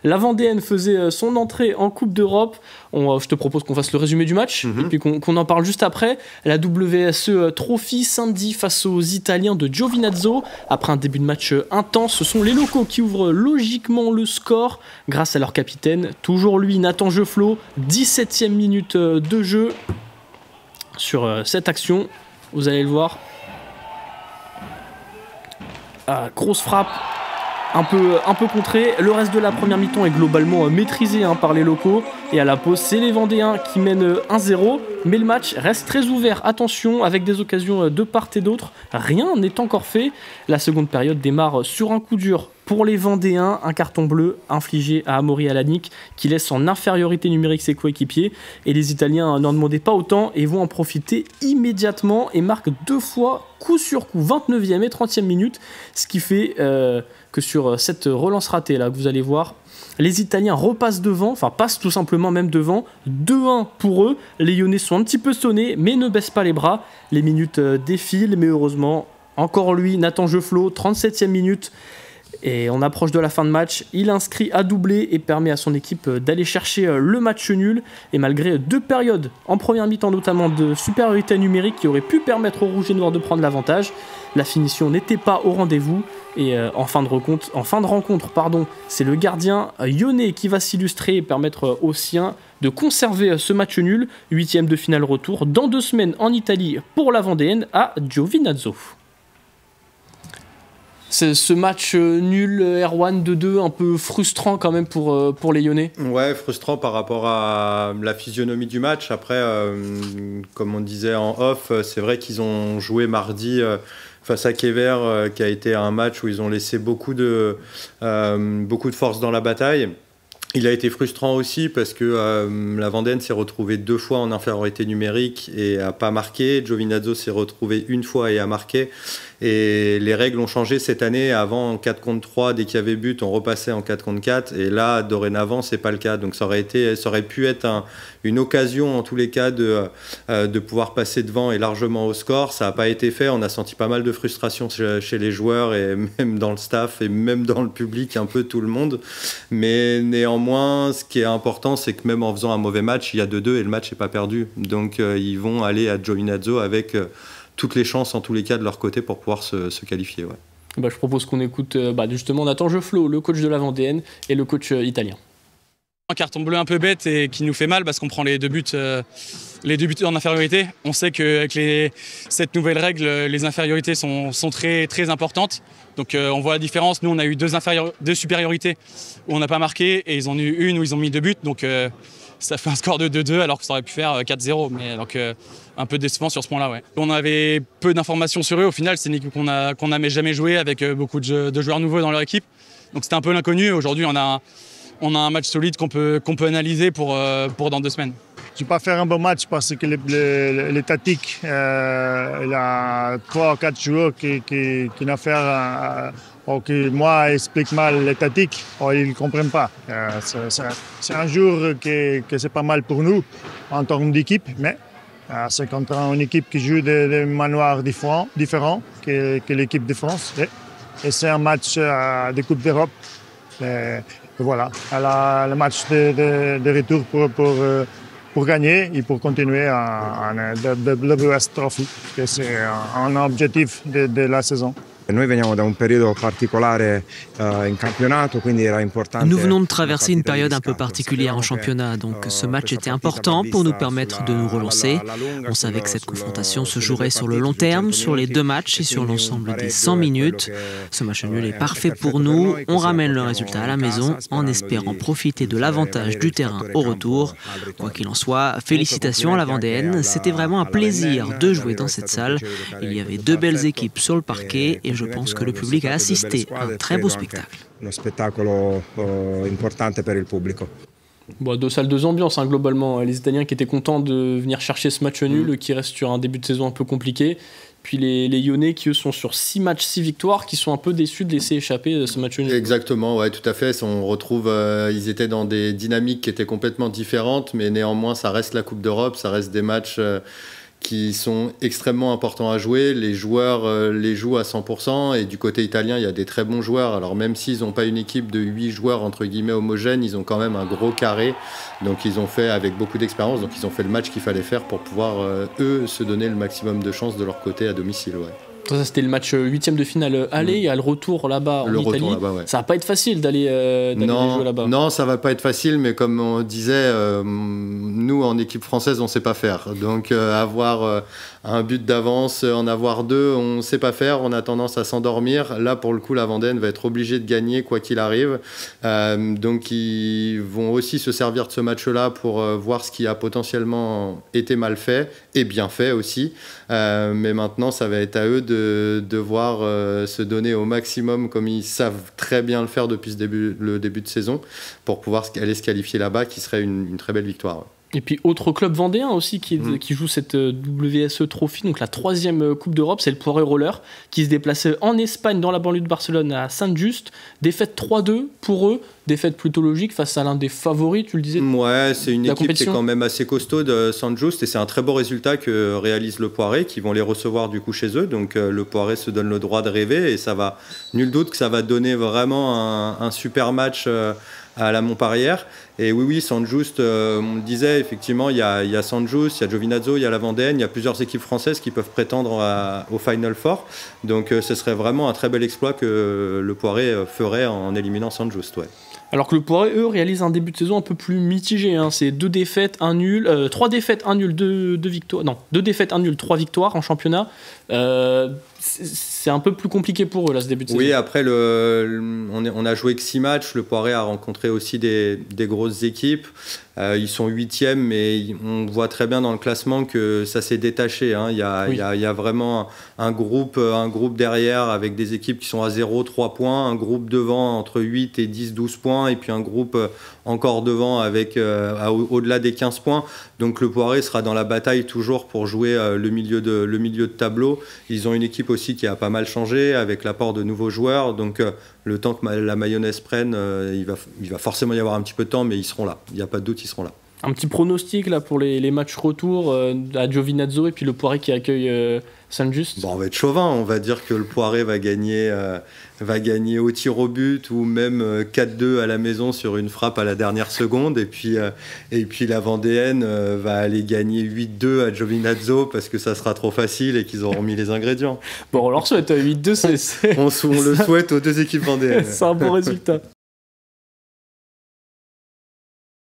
La Vendéenne faisait son entrée en Coupe d'Europe. Je te propose qu'on fasse le résumé du match et puis qu'on en parle juste après. La WSE Trophy samedi face aux Italiens de Giovinazzo. Après un début de match intense, ce sont les locaux qui ouvrent logiquement le score grâce à leur capitaine. Toujours lui, Nathan Jefflot, 17e minute de jeu sur cette action. Vous allez le voir. Grosse frappe. Un peu contré. Le reste de la première mi-temps est globalement maîtrisé par les locaux. Et à la pause, c'est les Vendéens qui mènent 1-0. Mais le match reste très ouvert. Attention, avec des occasions de part et d'autre. Rien n'est encore fait. La seconde période démarre sur un coup dur pour les Vendéens. Un carton bleu infligé à Amaury Alanik qui laisse en infériorité numérique ses coéquipiers. Et les Italiens n'en demandaient pas autant et vont en profiter immédiatement et marquent 2 fois coup sur coup, 29e et 30e minute. Ce qui fait que sur cette relance ratée là que vous allez voir, les Italiens repassent devant, passent tout simplement même devant, 2-1 pour eux. Les Lyonnais sont un petit peu sonnés, mais ne baissent pas les bras. Les minutes défilent, mais heureusement, encore lui, Nathan Jefflot, 37e minute. Et on approche de la fin de match, il inscrit à doubler et permet à son équipe d'aller chercher le match nul. Et malgré 2 périodes, en première mi-temps notamment de supériorité numérique qui aurait pu permettre aux Rouges et Noirs de prendre l'avantage, la finition n'était pas au rendez-vous. Et en fin de rencontre, c'est le gardien lyonnais qui va s'illustrer et permettre aux siens de conserver ce match nul. 8e de finale retour dans 2 semaines en Italie pour la Vendéenne à Giovinazzo. C'est ce match nul, Erwan, 2-2, un peu frustrant quand même pour les Lyonnais. Ouais, frustrant par rapport à la physionomie du match. Après, comme on disait en off, c'est vrai qu'ils ont joué mardi face à Kéver, qui a été un match où ils ont laissé beaucoup de force dans la bataille. Il a été frustrant aussi parce que la Vendéenne s'est retrouvée 2 fois en infériorité numérique et n'a pas marqué. Giovinazzo s'est retrouvé 1 fois et a marqué. Et les règles ont changé cette année. Avant, en 4 contre 3, dès qu'il y avait but, on repassait en 4 contre 4. Et là, dorénavant, c'est pas le cas. Donc ça aurait pu être une occasion, en tous les cas, de pouvoir passer devant et largement au score. Ça n'a pas été fait. On a senti pas mal de frustration chez les joueurs et même dans le staff et même dans le public, un peu tout le monde. Mais néanmoins, ce qui est important, c'est que même en faisant un mauvais match, il y a 2-2 et le match n'est pas perdu. Donc ils vont aller à Giovinazzo avec toutes les chances, en tous les cas, de leur côté pour pouvoir se qualifier. Ouais. Je propose qu'on écoute justement Nathan Jefflot, le coach de la Vendéenne, et le coach italien. Un carton bleu un peu bête et qui nous fait mal parce qu'on prend les 2 buts en infériorité. On sait qu'avec cette nouvelle règle, les infériorités sont très, très importantes. Donc on voit la différence. Nous, on a eu 2 supériorités où on n'a pas marqué et ils en ont eu une où ils ont mis 2 buts. Donc ça fait un score de 2-2 alors que ça aurait pu faire 4-0. Mais donc un peu décevant sur ce point-là. Ouais. On avait peu d'informations sur eux. Au final, c'est une équipe qu'on n'a jamais joué avec beaucoup de joueurs nouveaux dans leur équipe. Donc c'était un peu l'inconnu. Aujourd'hui, on a un match solide qu'on peut analyser pour dans 2 semaines. Je ne vais pas faire un bon match parce que les tactiques, il y a 3 ou 4 joueurs qui n'ont fait ou qui, moi, expliquent mal les tactiques, ils ne comprennent pas. C'est un jour que c'est pas mal pour nous en termes d'équipe, mais c'est contre une équipe qui joue des manoirs différents que l'équipe de France. Et c'est un match de Coupe d'Europe. Et voilà, le match de retour pour gagner et pour continuer en WS Trophy, que c'est un objectif de la saison. Nous venons de traverser une période un peu particulière en championnat, donc ce match était important pour nous permettre de nous relancer. On savait que cette confrontation se jouerait sur le long terme, sur les 2 matchs et sur l'ensemble des 100 minutes. Ce match nul est parfait pour nous. On ramène le résultat à la maison en espérant profiter de l'avantage du terrain au retour. Quoi qu'il en soit, félicitations à la Vendéenne. C'était vraiment un plaisir de jouer dans cette salle. Il y avait 2 belles équipes sur le parquet et je pense que le public a assisté à un très beau spectacle. Un spettacolo importante per il pubblico. 2 salles, 2 ambiances globalement. Les Italiens qui étaient contents de venir chercher ce match nul, qui reste sur un début de saison un peu compliqué. Puis les Lyonnais qui eux sont sur 6 matchs, 6 victoires, qui sont un peu déçus de laisser échapper ce match nul. Exactement, ouais, tout à fait. On retrouve, ils étaient dans des dynamiques qui étaient complètement différentes, mais néanmoins ça reste la Coupe d'Europe, ça reste des matchs qui sont extrêmement importants à jouer. Les joueurs les jouent à 100%, et du côté italien, il y a des très bons joueurs. Alors même s'ils n'ont pas une équipe de 8 joueurs entre guillemets homogènes, ils ont quand même un gros carré. Donc ils ont fait avec beaucoup d'expérience, donc ils ont fait le match qu'il fallait faire pour pouvoir, eux, se donner le maximum de chances de leur côté à domicile. Ouais. Ça, c'était le match 8e de finale aller. Il y a le retour là-bas en Italie. Ouais. Ça va pas être facile d'aller jouer là-bas. Non, ça va pas être facile, mais comme on disait, nous en équipe française, on sait pas faire. Donc avoir un but d'avance, en avoir 2, on sait pas faire. On a tendance à s'endormir. Là, pour le coup, la Vendéenne va être obligée de gagner quoi qu'il arrive. Donc ils vont aussi se servir de ce match-là pour voir ce qui a potentiellement été mal fait et bien fait aussi. Mais maintenant, ça va être à eux de devoir se donner au maximum, comme ils savent très bien le faire depuis le début de saison, pour pouvoir aller se qualifier là-bas, qui serait une très belle victoire. Et puis autre club vendéen aussi qui joue cette WSE Trophy, donc la 3e Coupe d'Europe, c'est le Poiré Roller, qui se déplaçait en Espagne dans la banlieue de Barcelone à Saint-Just. Défaite 3-2 pour eux, défaite plutôt logique face à l'un des favoris, tu le disais. Ouais, c'est une équipe qui est quand même assez costaud de Saint-Just, et c'est un très beau résultat que réalise le Poiré, qui vont les recevoir du coup chez eux. Donc le Poiré se donne le droit de rêver, et ça va, nul doute que ça va donner vraiment un super match à la Montpellière. Et oui, Saint-Just, on le disait, effectivement, il y a Saint-Just, il y a Giovinazzo, il y a la Vendéenne, il y a plusieurs équipes françaises qui peuvent prétendre au Final Four. Donc ce serait vraiment un très bel exploit que le Poiré ferait en éliminant Saint-Just. Ouais. Alors que le Poiré, eux, réalise un début de saison un peu plus mitigé. C'est 2 défaites, 1 nul, 3 défaites, 1 nul, 2 victoires. Non, 2 défaites, 1 nul, 3 victoires en championnat. C'est un peu plus compliqué pour eux, là, ce début de saison. Oui, après, on a joué que 6 matchs. Le Poiré a rencontré aussi des grosses équipes. Ils sont 8e, mais on voit très bien dans le classement que ça s'est détaché. Il y a vraiment un groupe derrière avec des équipes qui sont à 0, 3 points, un groupe devant entre 8 et 10, 12 points, et puis un groupe encore devant avec au-delà des 15 points. Donc le Poiré sera dans la bataille toujours pour jouer le milieu de tableau. Ils ont une équipe aussi qui a pas mal changé avec l'apport de nouveaux joueurs. Donc le temps que la mayonnaise prenne, il va forcément y avoir un petit peu de temps, mais ils seront là. Il n'y a pas de doute, ils seront là. Un petit pronostic là pour les matchs retour à Giovinazzo et puis le Poiré qui accueille Saint-Just. Bon, on va être chauvin, on va dire que le Poiré va gagner au tir au but, ou même 4-2 à la maison sur une frappe à la dernière seconde, et puis la Vendéenne va aller gagner 8-2 à Giovinazzo parce que ça sera trop facile et qu'ils auront mis les ingrédients. Bon, on leur souhaite 8-2, on le souhaite aux 2 équipes vendéennes. C'est un bon résultat.